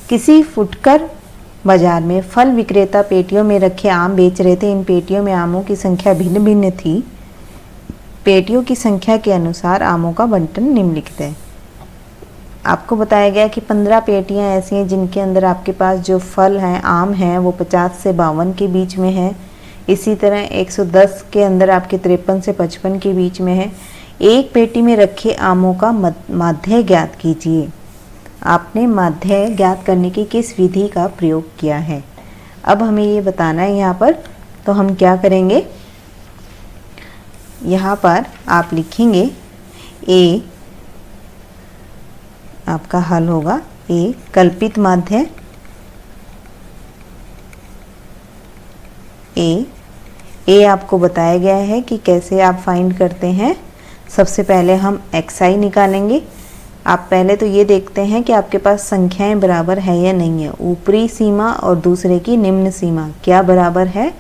किसी फुटकर बाजार में फल विक्रेता पेटियों में रखे आम बेच रहे थे। इन पेटियों में आमों की संख्या भिन्न भिन्न थी। पेटियों की संख्या के अनुसार आमों का बंटन निम्नलिखित है। आपको बताया गया कि 15 पेटियां ऐसी हैं जिनके अंदर आपके पास जो फल हैं, आम हैं, वो 50 से 52 के बीच में है। इसी तरह 110 के अंदर आपके 53 से 55 के बीच में है। एक पेटी में रखे आमों का माध्य ज्ञात कीजिए। आपने माध्य ज्ञात करने की किस विधि का प्रयोग किया है? अब हमें ये बताना है यहाँ पर। तो हम क्या करेंगे, यहाँ पर आप लिखेंगे ए, आपका हल होगा ए कल्पित माध्य, ए आपको बताया गया है कि कैसे आप फाइंड करते हैं। सबसे पहले हम xi निकालेंगे। आप पहले तो ये देखते हैं कि आपके पास संख्याएं बराबर है या नहीं है। ऊपरी सीमा और दूसरे की निम्न सीमा क्या बराबर है?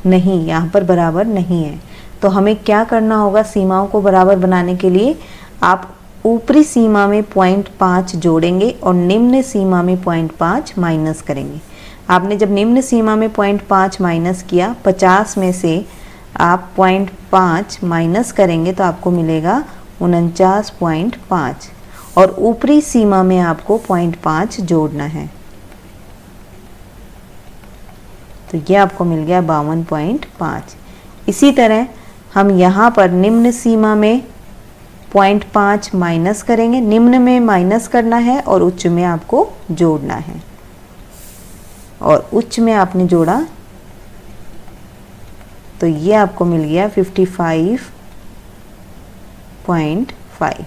नहीं, यहाँ पर बराबर नहीं है। तो हमें क्या करना होगा, सीमाओं को बराबर बनाने के लिए आप ऊपरी सीमा में 0.5 जोड़ेंगे और निम्न सीमा में 0.5 माइनस करेंगे। आपने जब निम्न सीमा में 0.5 माइनस किया, 50 में से आप 0.5 माइनस करेंगे तो आपको मिलेगा 49.5 और ऊपरी सीमा में आपको 0.5 जोड़ना है, तो ये आपको मिल गया 52.5। इसी तरह हम यहाँ पर निम्न सीमा में 0.5 माइनस करेंगे। निम्न में माइनस करना है और उच्च में आपको जोड़ना है, और उच्च में आपने जोड़ा तो ये आपको मिल गया 55.5।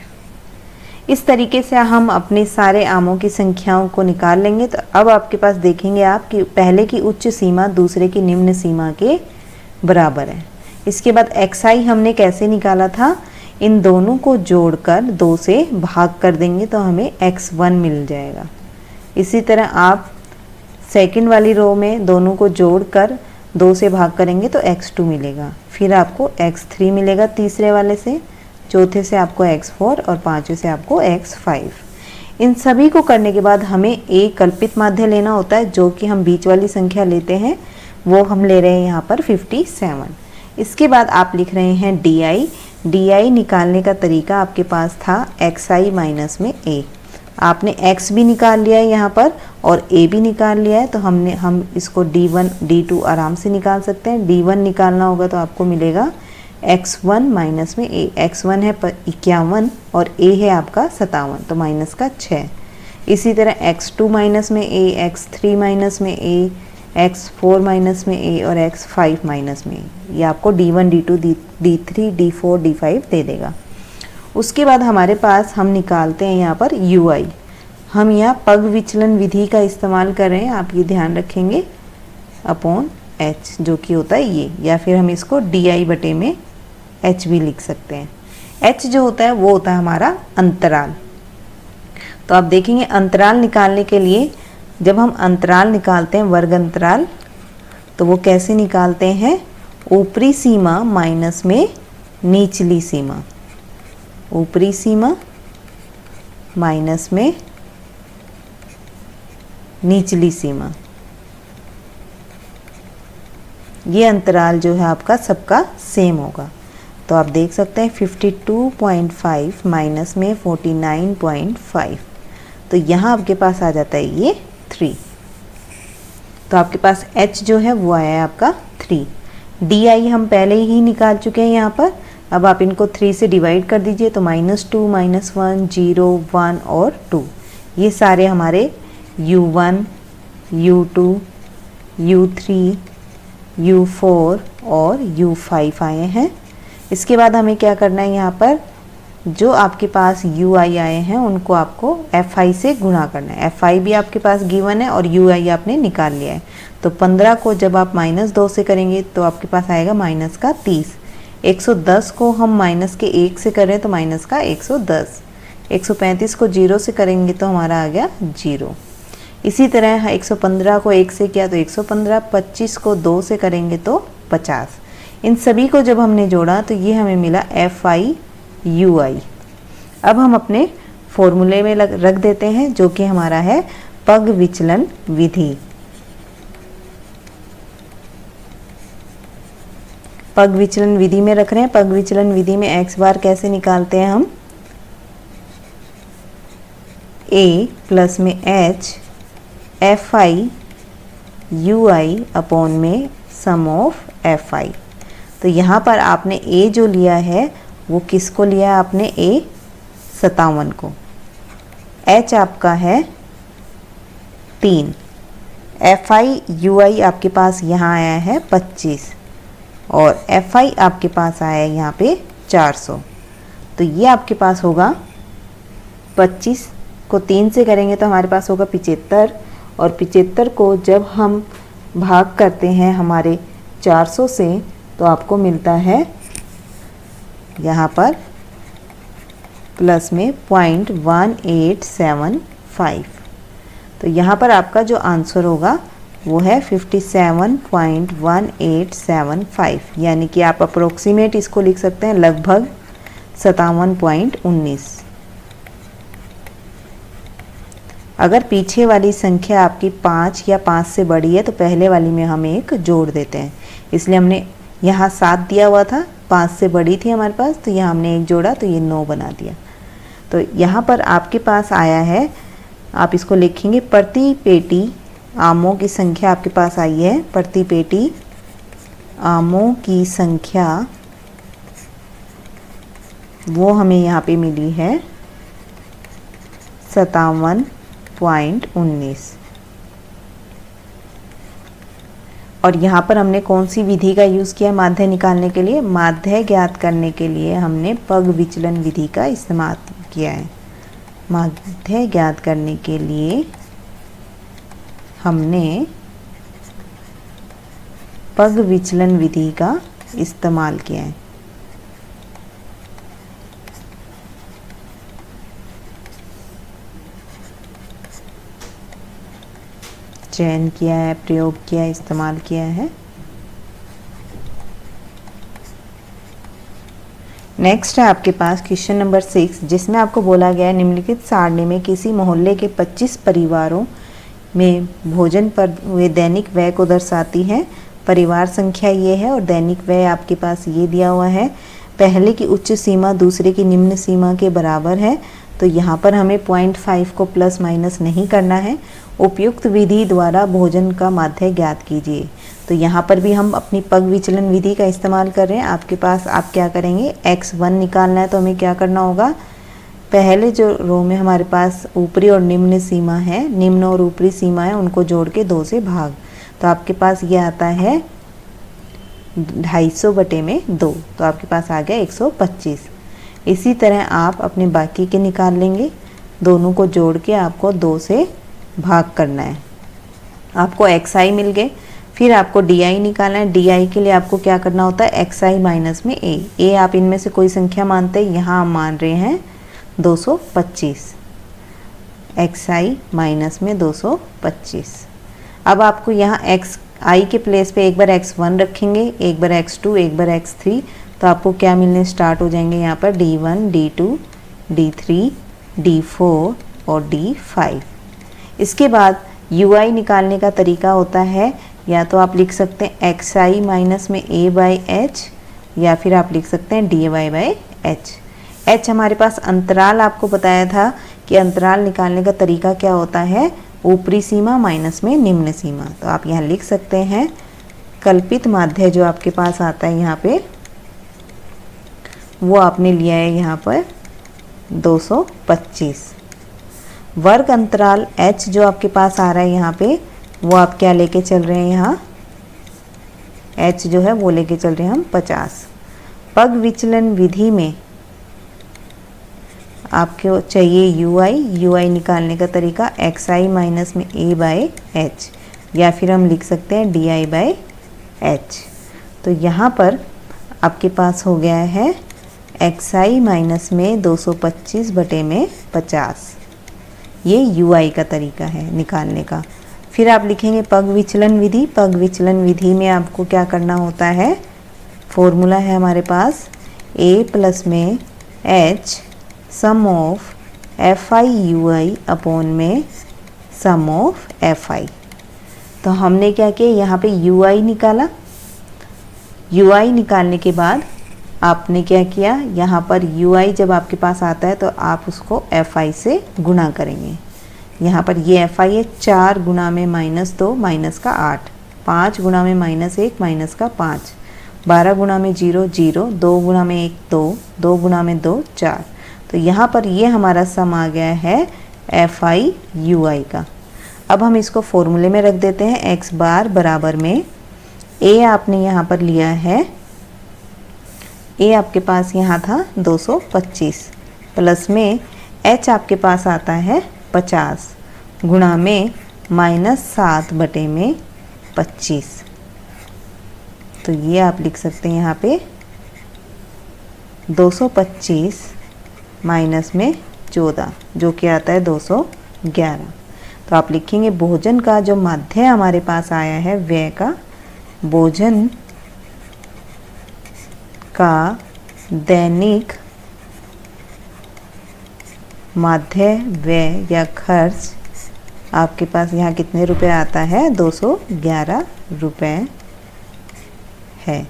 इस तरीके से हम अपने सारे आमों की संख्याओं को निकाल लेंगे। तो अब आपके पास देखेंगे आप कि पहले की उच्च सीमा दूसरे की निम्न सीमा के बराबर है। इसके बाद xi हमने कैसे निकाला था, इन दोनों को जोड़कर 2 से भाग कर देंगे तो हमें x1 मिल जाएगा। इसी तरह आप सेकंड वाली रो में दोनों को जोड़कर 2 से भाग करेंगे तो x2 मिलेगा। फिर आपको x3 मिलेगा तीसरे वाले से, चौथे से आपको x4 और पांचवें से आपको x5। इन सभी को करने के बाद हमें एक कल्पित माध्य लेना होता है, जो कि हम बीच वाली संख्या लेते हैं, वो हम ले रहे हैं यहाँ पर 57। इसके बाद आप लिख रहे हैं डी निकालने का तरीका आपके पास था xi माइनस में a। आपने x भी निकाल लिया है यहाँ पर और a भी निकाल लिया है, तो हम इसको d1 d2 आराम से निकाल सकते हैं। d1 निकालना होगा तो आपको मिलेगा x1 माइनस में a। x1 है 51 और a है आपका 57, तो माइनस का 6। इसी तरह x2 माइनस में a, x3 माइनस में a, x4 माइनस में a और x5 माइनस में a। ये आपको d1 d2 d3 d4 d5 दे देगा। उसके बाद हमारे पास हम निकालते हैं यहाँ पर ui। हम यहाँ पग विचलन विधि का इस्तेमाल कर रहे हैं, आप ये ध्यान रखेंगे, अपॉन h जो कि होता है ये, या फिर हम इसको di बटे में h भी लिख सकते हैं। h जो होता है वो होता है हमारा अंतराल। तो आप देखेंगे अंतराल निकालने के लिए जब हम अंतराल निकालते हैं, वर्ग अंतराल, तो वो कैसे निकालते हैं, ऊपरी सीमा माइनस में निचली सीमा, ऊपरी सीमा माइनस में निचली सीमा। ये अंतराल जो है आपका सबका सेम होगा। तो आप देख सकते हैं 52.5 माइनस में 49.5, तो यहाँ आपके पास आ जाता है ये 3। तो आपके पास h जो है वो आया है आपका 3। di हम पहले ही निकाल चुके हैं यहाँ पर। अब आप इनको 3 से डिवाइड कर दीजिए तो -2 -1 0 1 और 2, ये सारे हमारे u1 u2 u3 u4 और u5 आए हैं। इसके बाद हमें क्या करना है, यहाँ पर जो आपके पास ui आए हैं उनको आपको fi से गुणा करना है। fi भी आपके पास गिवन है और ui आपने निकाल लिया है। तो 15 को जब आप -2 से करेंगे तो आपके पास आएगा माइनस का 30। 110 को हम माइनस के 1 से करें तो माइनस का 110। 135 को 0 से करेंगे तो हमारा आ गया 0। इसी तरह 115 को 1 से किया तो 115, 25 को 2 से करेंगे तो 50। इन सभी को जब हमने जोड़ा तो ये हमें मिला fi ui। अब हम अपने फॉर्मूले में रख देते हैं, जो कि हमारा है पग विचलन विधि। पग विचलन विधि में रख रहे हैं। पग विचलन विधि में x बार कैसे निकालते हैं हम, a प्लस में h fi ui अपॉन में सम ऑफ fi। तो यहाँ पर आपने a जो लिया है वो किसको लिया है आपने, a 57 को, h आपका है 3, fi ui आपके पास यहाँ आया है 25 और fi आपके पास आया है यहाँ पे 400। तो ये आपके पास होगा 25 को 3 से करेंगे तो हमारे पास होगा 75 और 75 को जब हम भाग करते हैं हमारे 400 से तो आपको मिलता है यहाँ पर प्लस में 0.1875। तो यहाँ पर आपका जो आंसर होगा वो है 57.1875, यानी कि आप अप्रोक्सीमेट इसको लिख सकते हैं लगभग 57.19। अगर पीछे वाली संख्या आपकी 5 या 5 से बड़ी है तो पहले वाली में हम एक जोड़ देते हैं, इसलिए हमने यहाँ 7 दिया हुआ था, 5 से बड़ी थी हमारे पास तो यहाँ हमने एक जोड़ा तो ये 9 बना दिया। तो यहाँ पर आपके पास आया है, आप इसको लिखेंगे प्रति पेटी आमों की संख्या आपके पास आई है, प्रति पेटी आमों की संख्या वो हमें यहाँ पे मिली है 57.19। और यहाँ पर हमने कौन सी विधि का यूज़ किया माध्य निकालने के लिए, माध्य ज्ञात करने के लिए हमने पग विचलन विधि का इस्तेमाल किया है। माध्य ज्ञात करने के लिए हमने पग विचलन विधि का इस्तेमाल किया है। चयन किया है, प्रयोग किया है, इस्तेमाल किया है। नेक्स्ट है आपके पास क्वेश्चन नंबर 6, जिसमें आपको बोला गया है निम्नलिखित सारणी में किसी मोहल्ले के 25 परिवारों में भोजन पर हुए दैनिक व्यय को दर्शाती है। परिवार संख्या ये है और दैनिक व्यय आपके पास ये दिया हुआ है। पहले की उच्च सीमा दूसरे की निम्न सीमा के बराबर है, तो यहाँ पर हमें 0.5 को प्लस माइनस नहीं करना है। उपयुक्त विधि द्वारा भोजन का माध्य ज्ञात कीजिए। तो यहाँ पर भी हम अपनी पग विचलन विधि का इस्तेमाल कर रहे हैं। आपके पास आप क्या करेंगे, x1 निकालना है तो हमें क्या करना होगा, पहले जो रो में हमारे पास ऊपरी और निम्न सीमा है, निम्न और ऊपरी सीमा है, उनको जोड़ के 2 से भाग, तो आपके पास ये आता है 250 बटे में 2, तो आपके पास आ गया 125। इसी तरह आप अपने बाकी के निकाल लेंगे, दोनों को जोड़ के आपको 2 से भाग करना है, आपको xi मिल गए। फिर आपको di निकालना है। di के लिए आपको क्या करना होता है, xi माइनस में a आप इनमें से कोई संख्या मानते हैं, यहाँ हम मान रहे हैं 225, xi माइनस में 225। अब आपको यहाँ xi के प्लेस पे एक बार x1 रखेंगे, एक बार x2, एक बार x3, तो आपको क्या मिलने स्टार्ट हो जाएंगे, यहाँ पर d1, d2, d3, d4 और d5। इसके बाद ui निकालने का तरीका होता है, या तो आप लिख सकते हैं xi माइनस में a बाई h, या फिर आप लिख सकते हैं dy बाई h। h हमारे पास अंतराल आपको बताया था कि अंतराल निकालने का तरीका क्या होता है, ऊपरी सीमा माइनस में निम्न सीमा। तो आप यहाँ लिख सकते हैं कल्पित माध्य जो आपके पास आता है यहाँ पे, वो आपने लिया है यहाँ पर 225। वर्ग अंतराल h जो आपके पास आ रहा है यहाँ पे, वो आप क्या लेके चल रहे हैं, यहाँ h जो है वो लेके चल रहे हैं हम 50। पग विचलन विधि में आपको चाहिए ui निकालने का तरीका xi माइनस में a बाई h, या फिर हम लिख सकते हैं di बाई h। तो यहाँ पर आपके पास हो गया है xi माइनस में 225 बटे में 50। ये ui का तरीका है निकालने का। फिर आप लिखेंगे पग विचलन विधि। पग विचलन विधि में आपको क्या करना होता है, फॉर्मूला है हमारे पास a प्लस में h sum of fi ui upon में सम ऑफ एफ आई। तो हमने क्या किया, यहाँ पे यू आई निकाला। यू आई निकालने के बाद आपने क्या किया, यहाँ पर यू आई जब आपके पास आता है तो आप उसको एफ आई से गुणा करेंगे। यहाँ पर ये एफ आई है, 4 गुणा में -2 माइनस का 8, 5 गुणा में -1 माइनस का 5, 12 गुणा में 0 0, 2 गुणा में 1 2, 2 गुणा में 2 4। तो यहाँ पर ये हमारा सम आ गया है एफ आई यू आई का। अब हम इसको फॉर्मूले में रख देते हैं। एक्स बार बराबर में ए आपने यहाँ पर लिया है, ए आपके पास यहाँ था 225, प्लस में एच आपके पास आता है 50, गुणा में -7 बटे में 25। तो ये आप लिख सकते हैं यहाँ पे 225 माइनस में 14 जो कि आता है 211। तो आप लिखेंगे भोजन का जो माध्य हमारे पास आया है व्यय का, भोजन का दैनिक माध्य व्यय या खर्च आपके पास यहाँ कितने रुपए आता है, 211 रुपए है।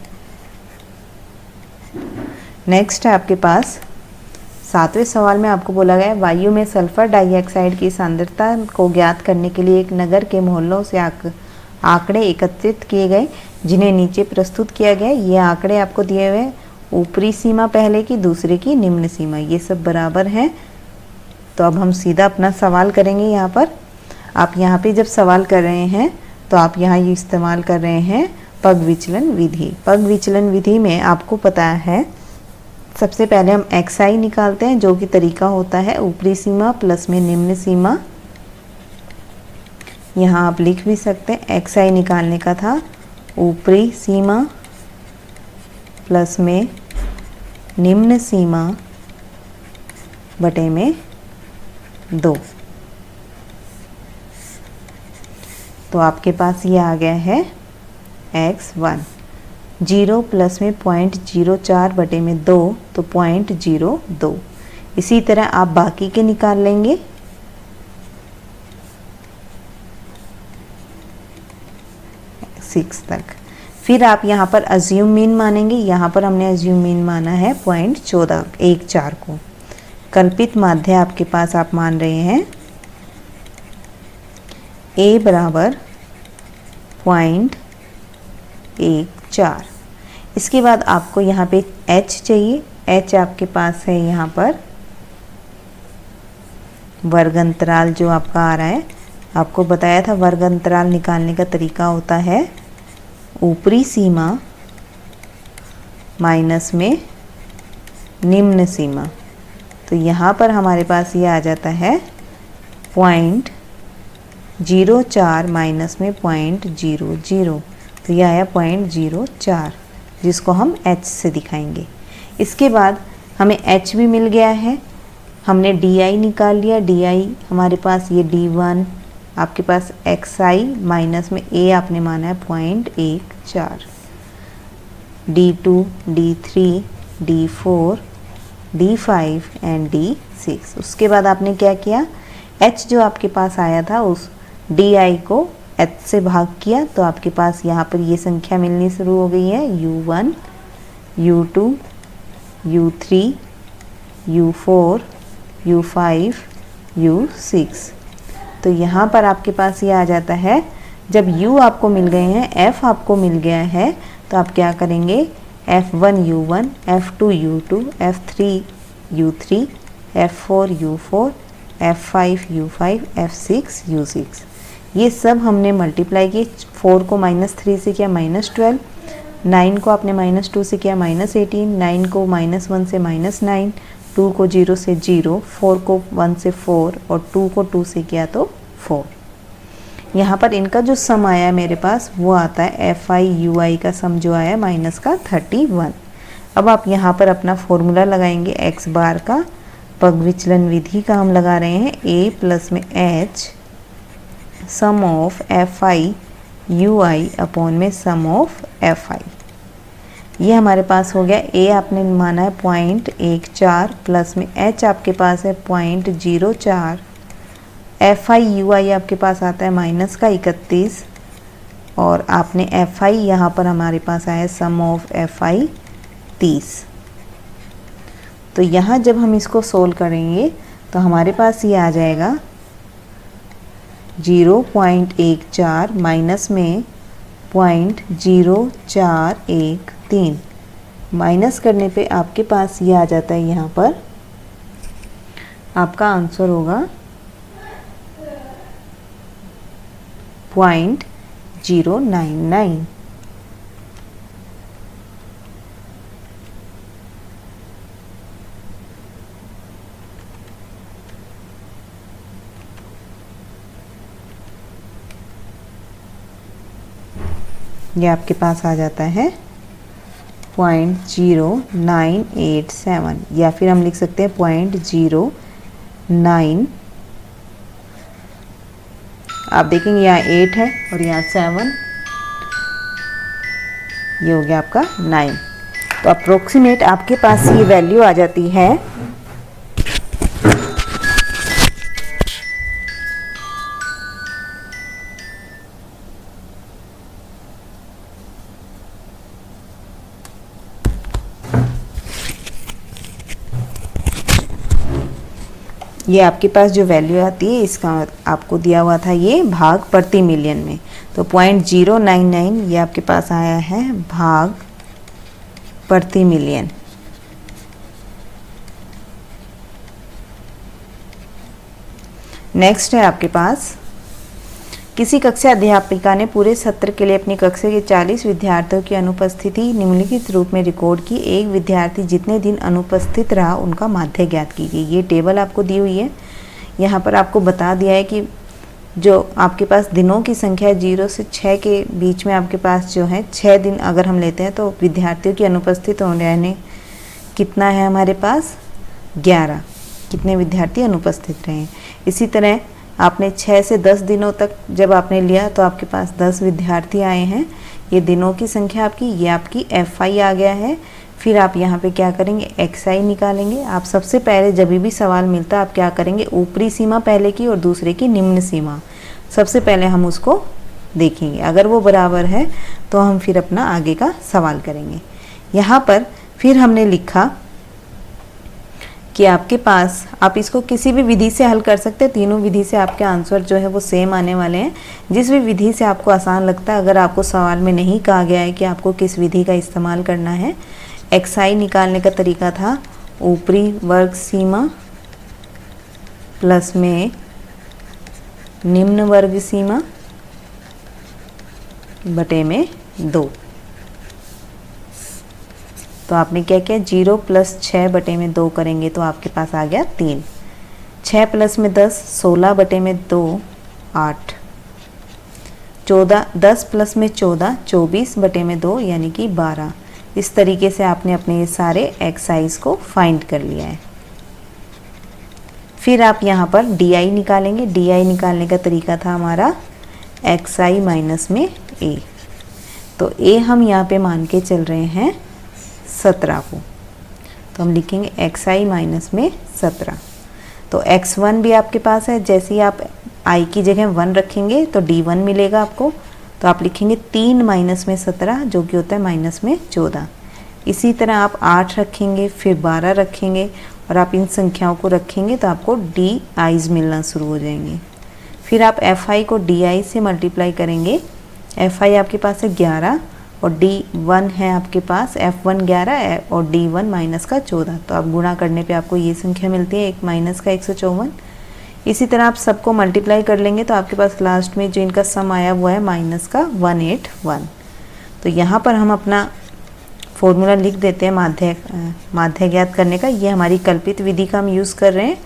नेक्स्ट है आपके पास 7वें सवाल में आपको बोला गया है वायु में सल्फर डाइऑक्साइड की सांद्रता को ज्ञात करने के लिए एक नगर के मोहल्लों से आंकड़े एकत्रित किए गए जिन्हें नीचे प्रस्तुत किया गया। ये आंकड़े आपको दिए हुए, ऊपरी सीमा पहले की, दूसरे की निम्न सीमा, ये सब बराबर हैं। तो अब हम सीधा अपना सवाल करेंगे। यहाँ पर आप यहाँ पे जब सवाल कर रहे हैं तो आप यहाँ ये इस्तेमाल कर रहे हैं पग विचलन विधि। पग विचलन विधि में आपको पता है सबसे पहले हम एक्स आई निकालते हैं, जो कि तरीका होता है ऊपरी सीमा प्लस में निम्न सीमा। यहाँ आप लिख भी सकते हैं एक्स आई निकालने का था ऊपरी सीमा प्लस में निम्न सीमा बटे में 2। तो आपके पास ये आ गया है x1, 0 प्लस में 0.04 बटे में 2 तो 0.02। इसी तरह आप बाकी के निकाल लेंगे। तक फिर आप यहाँ पर अज्यूम मीन मानेंगे। यहाँ पर हमने अज्यूम मीन माना है 0.14 को। कल्पित माध्य आपके पास आप मान रहे हैं a बराबर 0.14। इसके बाद आपको यहाँ पे h चाहिए। h आपके पास है यहाँ पर वर्ग अंतराल जो आपका आ रहा है। आपको बताया था वर्ग अंतराल निकालने का तरीका होता है ऊपरी सीमा माइनस में निम्न सीमा। तो यहाँ पर हमारे पास ये आ जाता है 0.04 माइनस में 0.00। तो ये आया 0.04 जिसको हम h से दिखाएंगे। इसके बाद हमें h भी मिल गया है। हमने di निकाल लिया। di हमारे पास ये d1, आपके पास xi माइनस में a आपने माना है 0.14, d2, d3, d4, d5 and d6। उसके बाद आपने क्या किया, h जो आपके पास आया था उस di को h से भाग किया तो आपके पास यहाँ पर ये संख्या मिलनी शुरू हो गई है u1, u2, u3, u4, u5, u6। तो यहाँ पर आपके पास ये आ जाता है, जब u आपको मिल गए हैं, f आपको मिल गया है, तो आप क्या करेंगे f1 u1, f2 u2, f3 u3, f4 u4, f5 u5, f6 u6। ये सब हमने मल्टीप्लाई किए। 4 को -3 से किया -12, 9 को आपने -2 से किया -18, 9 को -1 से -9, 2 को 0 से 0, 4 को 1 से 4 और 2 को 2 से किया तो 4। यहाँ पर इनका जो सम आया मेरे पास वो आता है FI/UI का सम जो आया माइनस का 31। अब आप यहाँ पर अपना फॉर्मूला लगाएंगे x बार का, पग विचलन विधि का हम लगा रहे हैं a प्लस में h sum of FI/UI upon में सम ऑफ FI। ये हमारे पास हो गया। a आपने माना है 0.14 प्लस में h आपके पास है 0.04 FI/UI आपके पास आता है माइनस का 31 और आपने FI यहाँ पर हमारे पास आया सम ऑफ FI 30। तो यहाँ जब हम इसको सोल्व करेंगे तो हमारे पास ये आ जाएगा 0.14 माइनस में 0.0413 माइनस करने पे आपके पास ये आ जाता है, यहाँ पर आपका आंसर होगा 0.099। ये आपके पास आ जाता है 0.0987 या फिर हम लिख सकते हैं 0.09। आप देखेंगे यहाँ 8 है और यहाँ 7, ये हो गया आपका 9। तो अप्रोक्सीमेट आपके पास ये वैल्यू आ जाती है ये आपके पास जो वैल्यू आती है इसका आपको दिया हुआ था ये भाग प्रति मिलियन में, तो 0.099 ये आपके पास आया है भाग प्रति मिलियन। नेक्स्ट है आपके पास, किसी कक्षा अध्यापिका ने पूरे सत्र के लिए अपनी कक्षा के 40 विद्यार्थियों की अनुपस्थिति निम्नलिखित रूप में रिकॉर्ड की। एक विद्यार्थी जितने दिन अनुपस्थित रहा उनका माध्य ज्ञात कीजिए। ये टेबल आपको दी हुई है, यहाँ पर आपको बता दिया है कि जो आपके पास दिनों की संख्या है 0 से 6 के बीच में आपके पास जो है 6 दिन अगर हम लेते हैं तो विद्यार्थियों की अनुपस्थित रहने कितना है हमारे पास 11, कितने विद्यार्थी अनुपस्थित रहे। इसी तरह आपने 6 से 10 दिनों तक जब आपने लिया तो आपके पास 10 विद्यार्थी आए हैं। ये दिनों की संख्या आपकी, ये आपकी FI आ गया है। फिर आप यहाँ पे क्या करेंगे XI निकालेंगे। आप सबसे पहले जब भी सवाल मिलता है आप क्या करेंगे, ऊपरी सीमा पहले की और दूसरे की निम्न सीमा, सबसे पहले हम उसको देखेंगे। अगर वो बराबर है तो हम फिर अपना आगे का सवाल करेंगे। यहाँ पर फिर हमने लिखा कि आपके पास आप इसको किसी भी विधि से हल कर सकते हैं, तीनों विधि से आपके आंसर जो है वो सेम आने वाले हैं। जिस भी विधि से आपको आसान लगता है, अगर आपको सवाल में नहीं कहा गया है कि आपको किस विधि का इस्तेमाल करना है। XI निकालने का तरीका था ऊपरी वर्ग सीमा प्लस में निम्न वर्ग सीमा बटे में 2। तो आपने क्या किया, 0 + 6 बटे में 2 करेंगे तो आपके पास आ गया 3। 6 + में 10 16 बटे में 2 8। 14 10 + में 14 24 बटे में 2 यानी कि 12। इस तरीके से आपने अपने ये सारे XIs को फाइंड कर लिया है। फिर आप यहाँ पर DI निकालेंगे। DI निकालने का तरीका था हमारा XI माइनस में A। तो A हम यहाँ पे मान के चल रहे हैं 17 को, तो हम लिखेंगे XI माइनस में 17। तो X1 भी आपके पास है, जैसे ही आप I की जगह 1 रखेंगे तो D1 मिलेगा आपको। तो आप लिखेंगे 3 माइनस में 17 जो कि होता है माइनस में 14। इसी तरह आप 8 रखेंगे, फिर 12 रखेंगे और आप इन संख्याओं को रखेंगे तो आपको DIs मिलना शुरू हो जाएंगे। फिर आप FI को DI से मल्टीप्लाई करेंगे। FI आपके पास है 11 और D1 है आपके पास F1 11 और D1 माइनस का 14। तो आप गुणा करने पे आपको ये संख्या मिलती है, 1 माइनस का 154। इसी तरह आप सबको मल्टीप्लाई कर लेंगे तो आपके पास लास्ट में जो इनका सम आया हुआ है माइनस का 181। तो यहाँ पर हम अपना फॉर्मूला लिख देते हैं माध्य ज्ञात करने का। ये हमारी कल्पित विधि का हम यूज़ कर रहे हैं।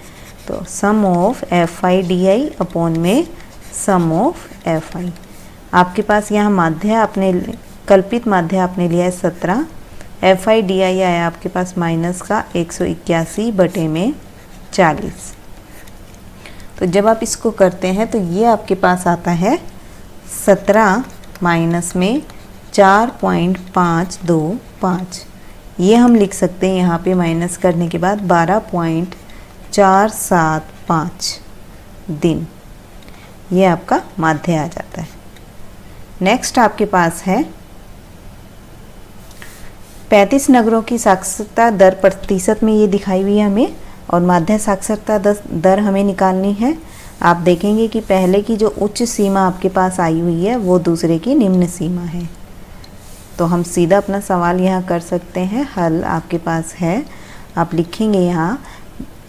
तो सम ऑफ FI DI अपॉन में सम ऑफ FI। आपके पास यहाँ माध्य आपने कल्पित माध्य आपने लिया है 17। FI DI आया आपके पास माइनस का 181 बटे में 40। तो जब आप इसको करते हैं तो ये आपके पास आता है 17 माइनस में 4.525। ये हम लिख सकते हैं यहाँ पे माइनस करने के बाद 12.475 दिन। ये आपका माध्य आ जाता है। नेक्स्ट आपके पास है 35 नगरों की साक्षरता दर प्रतिशत में ये दिखाई हुई है हमें, और माध्य साक्षरता दर हमें निकालनी है। आप देखेंगे कि पहले की जो उच्च सीमा आपके पास आई हुई है वो दूसरे की निम्न सीमा है। तो हम सीधा अपना सवाल यहाँ कर सकते हैं। हल आपके पास है, आप लिखेंगे यहाँ,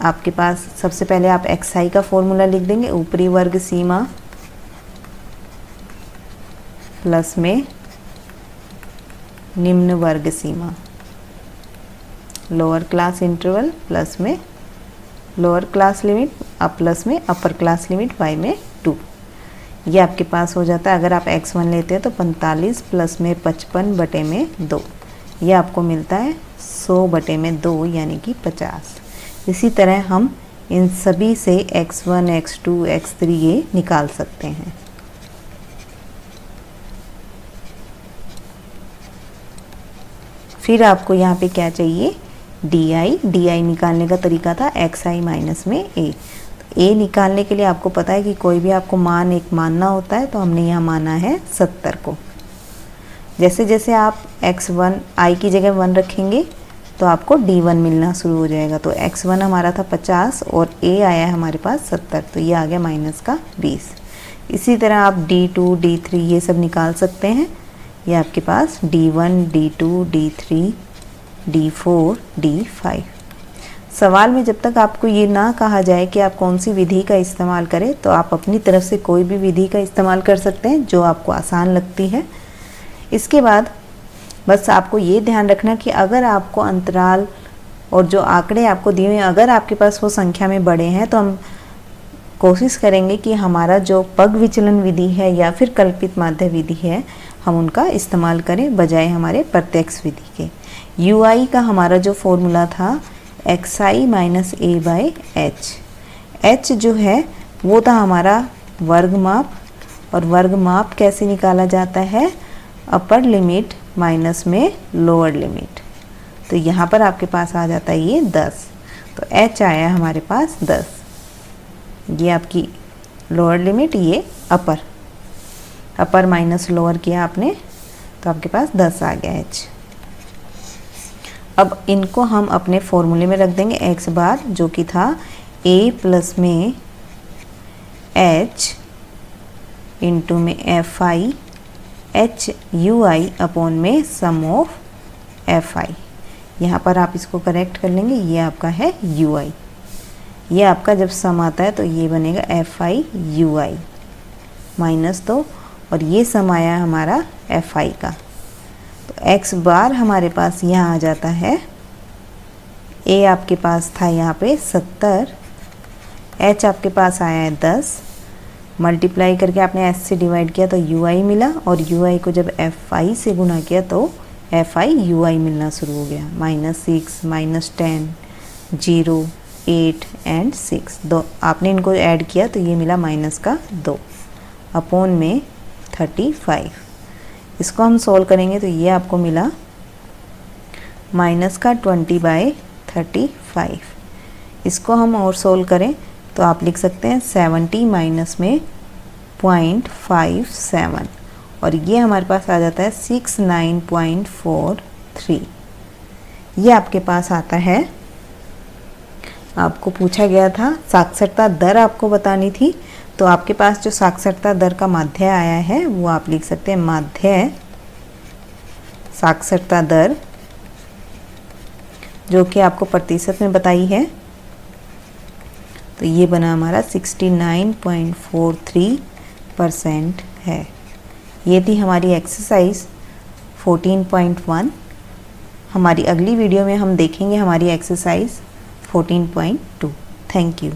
आपके पास सबसे पहले आप xi का फॉर्मूला लिख देंगे, ऊपरी वर्ग सीमा प्लस में निम्न वर्ग सीमा, लोअर क्लास इंटरवल प्लस में लोअर क्लास लिमिट अब प्लस में अपर क्लास लिमिट y में 2। ये आपके पास हो जाता है। अगर आप x1 लेते हैं तो 45 प्लस में 55 बटे में 2, ये आपको मिलता है 100 बटे में 2 यानी कि 50। इसी तरह हम इन सभी से x1, x2, x3 ये निकाल सकते हैं। फिर आपको यहाँ पे क्या चाहिए, डी निकालने का तरीका था xi माइनस में a। a निकालने के लिए आपको पता है कि कोई भी आपको मान एक मानना होता है, तो हमने यहाँ माना है 70 को। जैसे जैसे आप x1 i की जगह 1 रखेंगे तो आपको d1 मिलना शुरू हो जाएगा। तो x1 हमारा था 50 और a आया है हमारे पास 70, तो ये आ गया माइनस का 20। इसी तरह आप d2, d3 ये सब निकाल सकते हैं। ये आपके पास d1, d2, d3, d4, d5। सवाल में जब तक आपको ये ना कहा जाए कि आप कौन सी विधि का इस्तेमाल करें, तो आप अपनी तरफ से कोई भी विधि का इस्तेमाल कर सकते हैं जो आपको आसान लगती है। इसके बाद बस आपको ये ध्यान रखना कि अगर आपको अंतराल और जो आंकड़े आपको दिए हुए हैं अगर आपके पास वो संख्या में बड़े हैं, तो हम कोशिश करेंगे कि हमारा जो पग विचलन विधि है या फिर कल्पित माध्य विधि है, हम उनका इस्तेमाल करें बजाय हमारे प्रत्यक्ष विधि के। ui का हमारा जो फॉर्मूला था xi minus a by h जो है वो था हमारा वर्ग माप, और वर्ग माप कैसे निकाला जाता है, अपर लिमिट माइनस में लोअर लिमिट। तो यहाँ पर आपके पास आ जाता है ये 10, तो h आया हमारे पास 10। ये आपकी लोअर लिमिट, ये अपर माइनस लोअर किया आपने, तो आपके पास 10 आ गया h। अब इनको हम अपने फॉर्मूले में रख देंगे, x बार जो कि था a प्लस में h इंटू में fi h ui अपॉन में सम ऑफ fi। यहाँ पर आप इसको करेक्ट कर लेंगे, ये आपका है ui। ये आपका जब सम आता है तो ये बनेगा fi ui माइनस 2, और ये सम आया हमारा fi का। तो x बार हमारे पास यहाँ आ जाता है, a आपके पास था यहाँ पे 70, h आपके पास आया है 10, मल्टीप्लाई करके आपने s से डिवाइड किया तो ui मिला, और ui को जब fi से गुना किया तो fi ui मिलना शुरू हो गया। -6, -10, 0, 8 एंड 6, दो आपने इनको ऐड किया तो ये मिला माइनस का 2 अपॉन में 35। इसको हम सोल्व करेंगे तो ये आपको मिला माइनस का 20/35। इसको हम और सोल्व करें तो आप लिख सकते हैं 70 माइनस में 0.57, और ये हमारे पास आ जाता है 69.43। ये आपके पास आता है। आपको पूछा गया था साक्षरता दर आपको बतानी थी, तो आपके पास जो साक्षरता दर का माध्य आया है वो आप लिख सकते हैं माध्य साक्षरता दर, जो कि आपको प्रतिशत में बताई है। तो ये बना हमारा 69.43% है। ये थी हमारी एक्सरसाइज 14.1। हमारी अगली वीडियो में हम देखेंगे हमारी एक्सरसाइज 14.2। Thank you.